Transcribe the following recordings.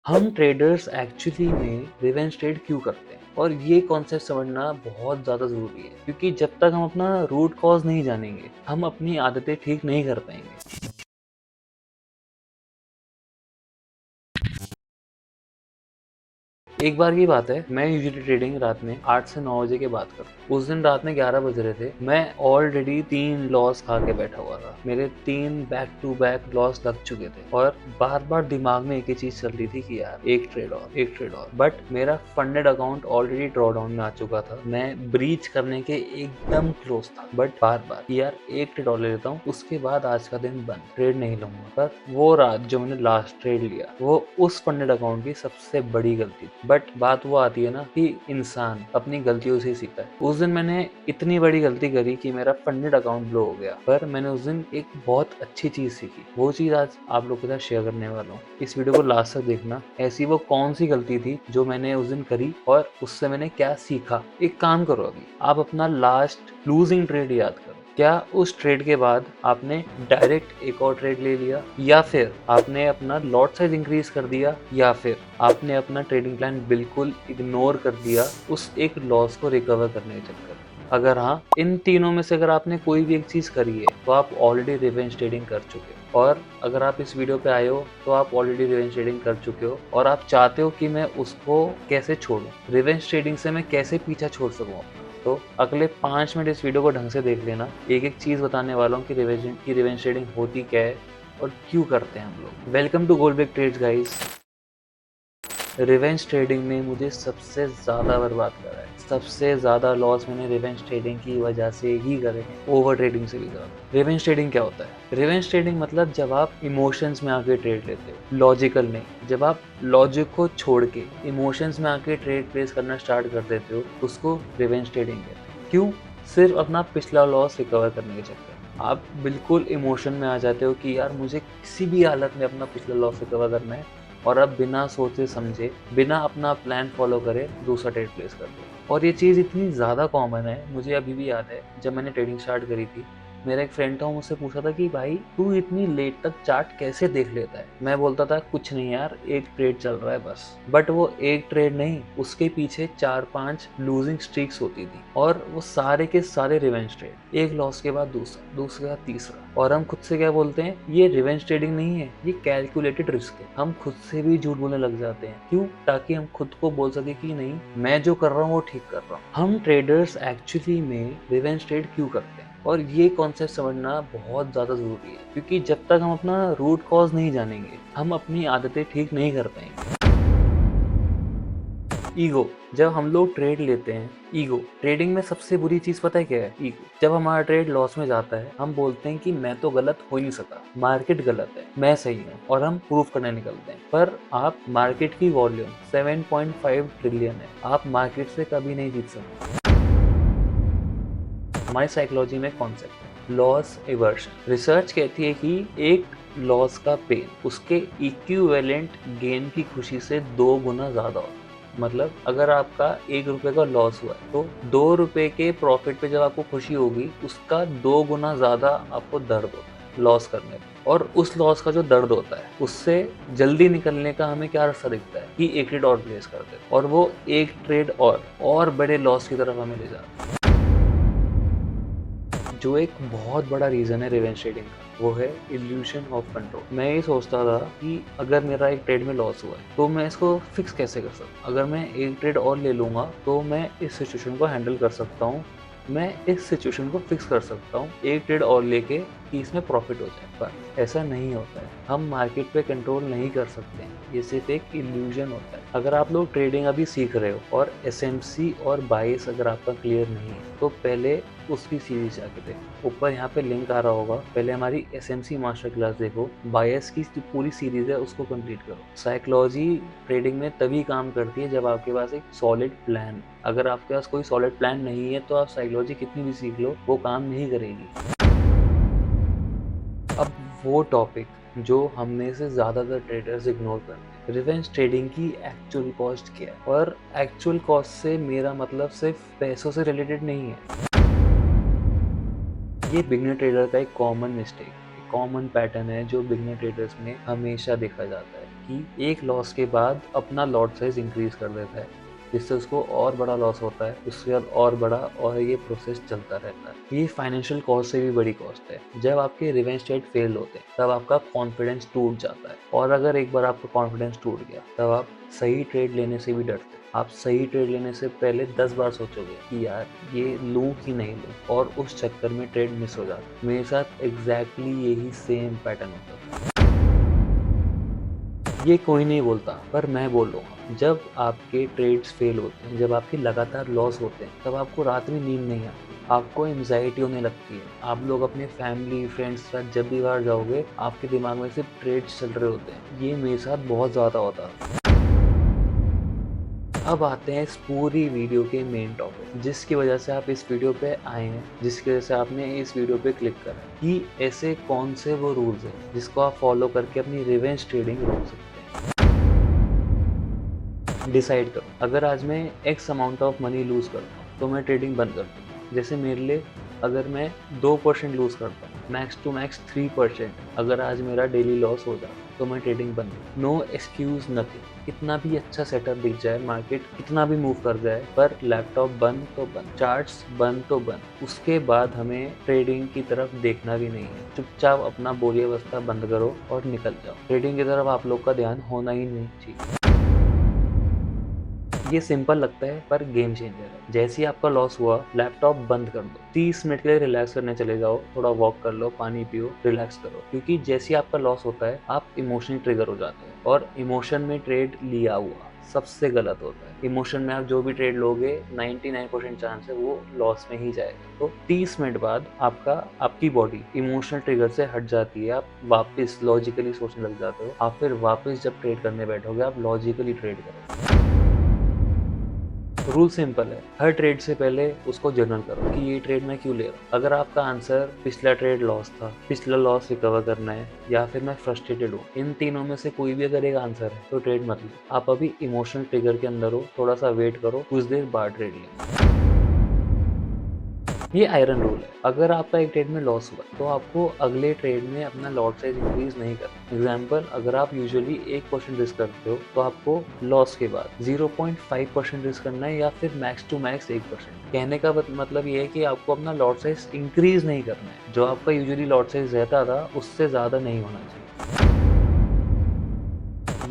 हम traders actually में revenge trade क्यों करते हैं और ये कॉन्सेप्ट समझना बहुत ज़्यादा ज़रूरी है क्योंकि जब तक हम अपना रूट कॉज नहीं जानेंगे हम अपनी आदतें ठीक नहीं कर पाएंगे। एक बार की बात है, मैं यूजुअली ट्रेडिंग रात में 8 से 9 बजे के बाद करता हूँ। उस दिन रात में 11 बज रहे थे। मैं ऑलरेडी 3 लॉस खा के बैठा हुआ था। मेरे 3 बैक टू बैक लॉस लग चुके थे और बार-बार दिमाग में एक ही चीज़ चल रही थी कि यार एक ट्रेड और, एक ट्रेड और। बट मेरा funded account already draw down में आ चुका था। मैं ब्रीच करने के एकदम क्लोज था। बट बार-बार कि यार एक ट्रेड और ले लेता हूँ, उसके बाद आज का दिन बंद, ट्रेड नहीं लूंगा। पर वो रात जो मैंने लास्ट ट्रेड लिया, वो उस फंडेड अकाउंट की सबसे बड़ी गलती थी। बट बात वो आती है ना कि इंसान अपनी गलतियों से ही सीखता है। उस दिन मैंने इतनी बड़ी गलती करी कि मेरा फंडेड अकाउंट ब्लो हो गया, पर मैंने उस दिन एक बहुत अच्छी चीज सीखी। वो चीज आज आप लोग के साथ शेयर करने वाला हूँ। इस वीडियो को लास्ट तक देखना। ऐसी वो कौन सी गलती थी जो मैंने उस दिन करी और उससे मैंने क्या सीखा। एक काम करो, अभी आप अपना लास्ट लूजिंग ट्रेड याद करो। क्या उस ट्रेड के बाद आपने डायरेक्ट एक और ट्रेड ले लिया, या फिर आपने अपना लॉट साइज इंक्रीज कर दिया, या फिर आपने अपना ट्रेडिंग प्लान बिल्कुल इग्नोर कर दिया उस एक लॉस को रिकवर करने के चक्कर में? अगर हाँ, इन तीनों में से अगर आपने कोई भी एक चीज करी है तो आप ऑलरेडी रिवेंज ट्रेडिंग कर चुके हो। और अगर आप इस वीडियो पे आए हो तो आप ऑलरेडी रिवेंज ट्रेडिंग कर चुके हो और आप चाहते हो कि मैं उसको कैसे छोड़ूं, रिवेंज ट्रेडिंग से मैं कैसे पीछा छोड़ सकूं। तो अगले 5 मिनट इस वीडियो को ढंग से देख लेना। एक एक चीज़ बताने वाला हूँ कि रिवेंज ट्रेडिंग होती क्या है और क्यों करते हैं हम लोग। Welcome to Goldbeck trades guys. Revenge trading ने मुझे सबसे ज़्यादा बर्बाद करा है। सबसे ज़्यादा लॉस मैंने रिवेंज ट्रेडिंग की वजह से ही करे हैं, ओवर ट्रेडिंग से भी ज़्यादा। रिवेंज ट्रेडिंग क्या होता है? रिवेंज ट्रेडिंग मतलब जब आप इमोशंस में आके ट्रेड लेते हो, लॉजिकल नहीं। जब आप लॉजिक को छोड़ के इमोशंस में आके ट्रेड प्लेस करना स्टार्ट कर देते हो, उसको रिवेंज ट्रेडिंग कहते हैं। क्यों? सिर्फ अपना पिछला लॉस रिकवर करने के चक्कर में। आप बिल्कुल इमोशन में आ जाते हो कि यार मुझे किसी भी हालत में अपना पिछला लॉस रिकवर करना है, और अब बिना सोचे समझे, बिना अपना प्लान फॉलो करे दूसरा ट्रेड प्लेस कर दो। और ये चीज़ इतनी ज़्यादा कॉमन है, मुझे अभी भी याद है जब मैंने ट्रेडिंग स्टार्ट करी थी, मेरा एक फ्रेंड था, वो मुझसे पूछा था कि भाई तू इतनी लेट तक चार्ट कैसे देख लेता है? मैं बोलता था कुछ नहीं यार, एक ट्रेड चल रहा है बस। बट वो एक ट्रेड नहीं, उसके पीछे 4-5 लूजिंग स्ट्रीक्स होती थी और वो सारे के सारे रिवेंज ट्रेड। एक लॉस के बाद दूसरा, दूसरे के बाद तीसरा। और हम खुद से क्या बोलते हैं, ये रिवेंज ट्रेडिंग नहीं है, ये कैलकुलेटेड रिस्क है। हम खुद से भी झूठ बोलने लग जाते हैं। क्यों? ताकि हम खुद को बोल सके कि नहीं, मैं जो कर रहा हूँ वो ठीक कर रहा हूँ। हम ट्रेडर्स एक्चुअली में रिवेंज ट्रेड क्यों करते हैं और ये कॉन्सेप्ट समझना बहुत ज़्यादा ज़रूरी है क्योंकि जब तक हम अपना रूट कॉज नहीं जानेंगे हम अपनी आदतें ठीक नहीं कर पाएंगे। ईगो। जब हम लोग ट्रेड लेते हैं, ईगो ट्रेडिंग में सबसे बुरी चीज पता है क्या है? ईगो। जब हमारा ट्रेड लॉस में जाता है हम बोलते हैं कि मैं तो गलत हो ही नहीं सका, मार्केट गलत है, मैं सही हूँ, और हम प्रूफ करने निकलते हैं। पर आप मार्केट की वॉल्यूम 7.5 ट्रिलियन है, आप मार्केट से कभी नहीं जीत सकते। हमारी साइकोलॉजी में कॉन्सेप्ट है लॉस एवर्शन। रिसर्च कहती है कि एक लॉस का पेन उसके इक्विवेलेंट गेन की खुशी से 2 गुना ज्यादा होता है। मतलब अगर आपका 1 रुपए का लॉस हुआ है तो 2 रुपए के प्रॉफिट पे जब आपको खुशी होगी, उसका 2 गुना ज्यादा आपको दर्द होता है लॉस करने में। और उस लॉस का जो दर्द होता है उससे जल्दी निकलने का हमें क्या रास्ता दिखता है कि एक ट्रेड और प्लेस कर दे, और वो एक ट्रेड और बड़े लॉस की तरफ हमें ले जाता है। जो एक बहुत बड़ा रीज़न है रिवेंज ट्रेडिंग का, वो है इल्यूशन ऑफ कंट्रोल। मैं ये सोचता था कि अगर मेरा एक ट्रेड में लॉस हुआ है तो मैं इसको फिक्स कैसे कर सकता हूँ। अगर मैं एक ट्रेड और ले लूँगा तो मैं इस सिचुएशन को हैंडल कर सकता हूँ, मैं इस सिचुएशन को फिक्स कर सकता हूँ एक ट्रेड और लेके कि इसमें प्रॉफिट हो जाए। पर ऐसा नहीं होता है, हम मार्केट पे कंट्रोल नहीं कर सकते हैं, ये सिर्फ एक इल्यूजन होता है। अगर आप लोग ट्रेडिंग अभी सीख रहे हो और एसएमसी और बाइस अगर आपका क्लियर नहीं है तो पहले उसकी सीरीज जाके देखो, ऊपर यहाँ पे लिंक आ रहा होगा। पहले हमारी एसएमसी मास्टर क्लास देखो, बायस की जो पूरी सीरीज है उसको कंप्लीट करो। साइकोलॉजी ट्रेडिंग में तभी काम करती है जब आपके पास एक सॉलिड प्लान। अगर आपके पास कोई सॉलिड प्लान नहीं है तो आप साइकोलॉजी कितनी भी सीख लो, वो काम नहीं करेगी। अब वो टॉपिक जो हम में से ज़्यादातर ट्रेडर्स इग्नोर करते हैं, रिवेंज ट्रेडिंग की एक्चुअल कॉस्ट क्या है। और एक्चुअल कॉस्ट से मेरा मतलब सिर्फ पैसों से रिलेटेड नहीं है। ये बिगनर ट्रेडर का एक कॉमन मिस्टेक, कॉमन पैटर्न है जो बिगनर ट्रेडर्स में हमेशा देखा जाता है कि एक लॉस के बाद अपना लॉट साइज इंक्रीज कर देता है, जिससे उसको और बड़ा लॉस होता है, उसके बाद और बड़ा, और ये प्रोसेस चलता रहता है। ये फाइनेंशियल कॉस्ट से भी बड़ी कॉस्ट है। जब आपके रिवेंज ट्रेड फेल होते हैं तब आपका कॉन्फिडेंस टूट जाता है, और अगर एक बार आपका कॉन्फिडेंस टूट गया तब आप सही ट्रेड लेने से भी डरते हैं। आप सही ट्रेड लेने से पहले 10 बार सोचोगे कि यार ये लूँ कि नहीं लूँ, और उस चक्कर में ट्रेड मिस हो जाता है। मेरे साथ एग्जैक्टली यही सेम पैटर्न होता है। ये कोई नहीं बोलता, पर मैं बोल रहा हूँ, जब आपके ट्रेड्स फेल होते हैं, जब आपके लगातार लॉस होते हैं, तब आपको रात में नींद नहीं आती, आपको एंजाइटी होने लगती है। आप लोग अपने फैमिली फ्रेंड्स के साथ जब भी बाहर जाओगे, आपके दिमाग में सिर्फ ट्रेड्स चल रहे होते हैं। ये मेरे साथ बहुत ज़्यादा होता है। अब आते हैं इस पूरी वीडियो के मेन टॉपिक, जिसकी वजह से आप इस वीडियो पे आए हैं, जिसकी वजह से आपने इस वीडियो पे क्लिक करा, कि ऐसे कौन से वो रूल्स हैं जिसको आप फॉलो करके अपनी रिवेंज ट्रेडिंग रोक सकते हैं। डिसाइड करो, अगर आज मैं X amount of money lose करता हूँ तो मैं ट्रेडिंग बंद कर दूँ। जैसे मेरे लिए, अगर मैं 2% लूज करता हूँ, मैक्स टू मैक्स 3%, अगर आज मेरा डेली लॉस हो जाए तो मैं ट्रेडिंग बंद करूँ। No excuse nothing. कितना भी अच्छा सेटअप दिख जाए, मार्केट कितना भी मूव कर जाए, पर लैपटॉप बंद तो बंद, चार्ट्स बंद तो बंद। उसके बाद हमें ट्रेडिंग की तरफ देखना भी नहीं है। चुपचाप अपना बोरिया अवस्था बंद करो और निकल जाओ। ट्रेडिंग की तरफ आप लोग का ध्यान होना ही नहीं चाहिए। ये सिंपल लगता है पर गेम चेंजर है। जैसे ही आपका लॉस हुआ, लैपटॉप बंद कर दो, 30 मिनट के लिए रिलैक्स करने चले जाओ, थोड़ा वॉक कर लो, पानी पियो, रिलैक्स करो। क्योंकि जैसे ही आपका लॉस होता है, आप इमोशनली ट्रिगर हो जाते हैं, और इमोशन में ट्रेड लिया हुआ सबसे गलत होता है। इमोशन में आप जो भी ट्रेड लोगे, 99% चांस है वो लॉस में ही जाएगा। तो 30 मिनट बाद आपकी बॉडी इमोशनल ट्रिगर से हट जाती है, आप वापस लॉजिकली सोचने लग जाते हो। आप फिर वापस जब ट्रेड करने बैठोगे, आप लॉजिकली ट्रेड करोगे। रूल सिंपल है, हर ट्रेड से पहले उसको जर्नल करो कि ये ट्रेड मैं क्यों ले रहा हूँ। अगर आपका आंसर पिछला ट्रेड लॉस था, पिछला लॉस रिकवर करना है, या फिर मैं फ्रस्ट्रेटेड हूँ, इन तीनों में से कोई भी अगर एक आंसर है तो ट्रेड मत लो। आप अभी इमोशनल ट्रिगर के अंदर हो, थोड़ा सा वेट करो, कुछ देर बाद ट्रेड लेना। ये आयरन रूल है। अगर आपका एक ट्रेड में लॉस हुआ तो आपको अगले ट्रेड में अपना लॉट साइज इंक्रीज नहीं करना। एग्जाम्पल, अगर आप यूजुअली 1% रिस्क करते हो तो आपको लॉस के बाद 0.5% रिस्क करना है, या फिर मैक्स टू मैक्स 1%। कहने का मतलब ये है कि आपको अपना लॉट साइज इंक्रीज नहीं करना है। जो आपका यूजुअली लॉट साइज रहता था उससे ज़्यादा नहीं होना चाहिए।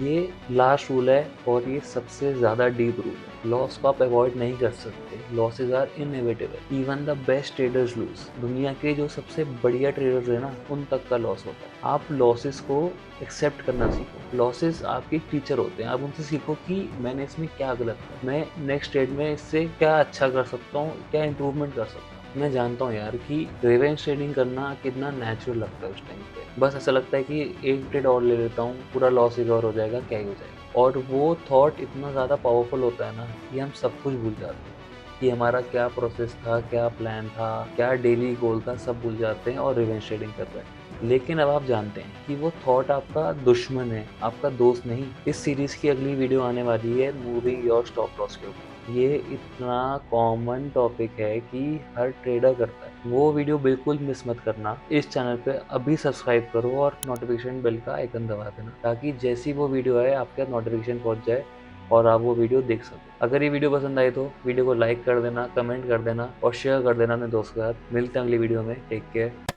ये लास्ट रूल है, और ये सबसे ज़्यादा डीप रूल है। लॉस को आप अवॉइड नहीं कर सकते। Losses are inevitable. Even the best traders lose. दुनिया के जो सबसे बढ़िया ट्रेडर्स है ना, उन तक का लॉस होता है। आप लॉसेस को एक्सेप्ट करना सीखो। लॉसेस आपके टीचर होते हैं। आप उनसे सीखो कि मैंने इसमें क्या गलत किया, मैं नेक्स्ट ट्रेड में इससे क्या अच्छा कर सकता हूँ, क्या इंप्रूवमेंट कर सकता हूँ। मैं जानता हूँ यार कि रिवेंज ट्रेडिंग करना कितना नेचुरल लगता है उस टाइम पे। बस ऐसा लगता है कि एक ट्रेड और ले लेता हूँ, पूरा लॉस रिकवर हो जाएगा, क्या ही हो जाएगा। और वो थॉट इतना ज़्यादा पावरफुल होता है ना कि हम सब कुछ भूल जाते हैं, कि हमारा क्या प्रोसेस था, क्या प्लान था, क्या डेली गोल था, सब भूल जाते हैं और रिवेंज ट्रेडिंग कर रहे हैं। लेकिन अब आप जानते हैं कि वो थॉट आपका दुश्मन है, आपका दोस्त नहीं। इस सीरीज की अगली वीडियो आने वाली है मूविंग योर स्टॉप लॉस के ऊपर। ये इतना कॉमन टॉपिक है कि हर ट्रेडर करता है। वो वीडियो बिल्कुल मिस मत करना। इस चैनल पे अभी सब्सक्राइब करो और नोटिफिकेशन बेल का आइकन दबा देना, ताकि जैसी वो वीडियो आए आपके नोटिफिकेशन पहुंच जाए और आप वो वीडियो देख सको। अगर ये वीडियो पसंद आई तो वीडियो को लाइक कर देना, कमेंट कर देना और शेयर कर देना अपने दोस्त के साथ। मिलते हैं अगली वीडियो में। Take care.